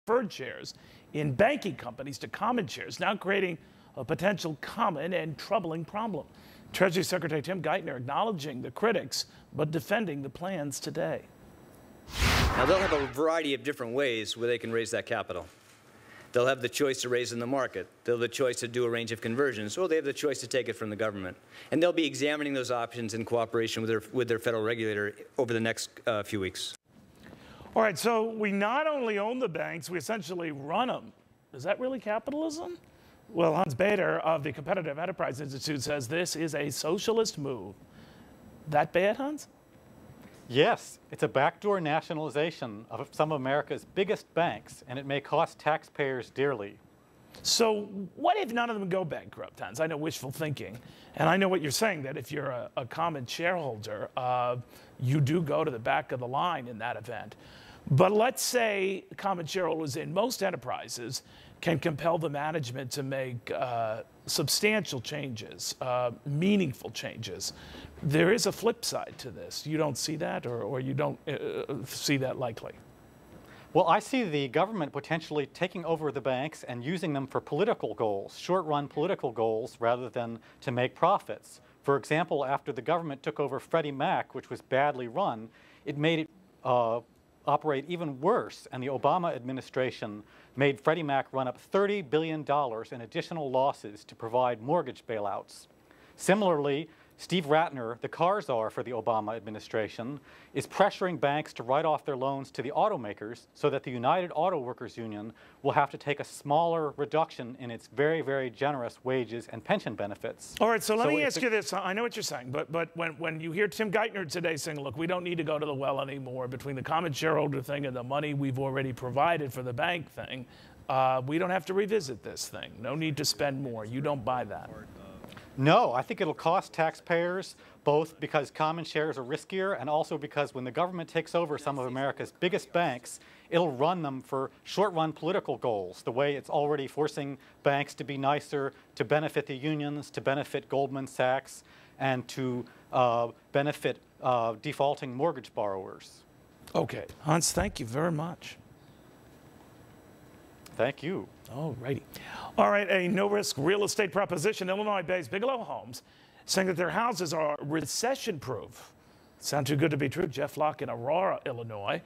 preferred shares in banking companies to common shares, now creating a potential common and troubling problem. Treasury Secretary Tim Geithner acknowledging the critics, but defending the plans today. Now, they'll have a variety of different ways where they can raise that capital. They'll have the choice to raise in the market. They'll have the choice to do a range of conversions, or they have the choice to take it from the government. And they'll be examining those options in cooperation with their federal regulator over the next few weeks. All right, so we not only own the banks, we essentially run them. Is that really capitalism? Well, Hans Bader of the Competitive Enterprise Institute says this is a socialist move. That bad, Hans? Yes, it's a backdoor nationalization of some of America's biggest banks, and it may cost taxpayers dearly. So what if none of them go bankrupt, Hans? I know wishful thinking, and I know what you're saying, that if you're a common shareholder, you do go to the back of the line in that event. But let's say common shareholders in most enterprises can compel the management to make substantial changes, meaningful changes. There is a flip side to this. You don't see that, or you don't see that likely? Well, I see the government potentially taking over the banks and using them for political goals, short-run political goals, rather than to make profits. For example, after the government took over Freddie Mac, which was badly run, it made it operate even worse, and the Obama administration made Freddie Mac run up $30 billion in additional losses to provide mortgage bailouts. Similarly, Steve Ratner, the car czar for the Obama administration, is pressuring banks to write off their loans to the automakers so that the United Auto Workers Union will have to take a smaller reduction in its very, very generous wages and pension benefits. All right, so let me ask you this. I know what you're saying, but when you hear Tim Geithner today saying, look, we don't need to go to the well anymore between the common shareholder thing and the money we've already provided for the bank thing, we don't have to revisit this thing. No need to spend more. You don't buy that. No, I think it'll cost taxpayers, both because common shares are riskier and also because when the government takes over some of America's biggest banks, it'll run them for short-run political goals, the way it's already forcing banks to be nicer, to benefit the unions, to benefit Goldman Sachs, and to benefit defaulting mortgage borrowers. Okay, Hans, thank you very much. Thank you. All righty. All right, a no-risk real estate proposition. Illinois-based Bigelow Homes saying that their houses are recession-proof. Sound too good to be true. Jeff Locke in Aurora, Illinois.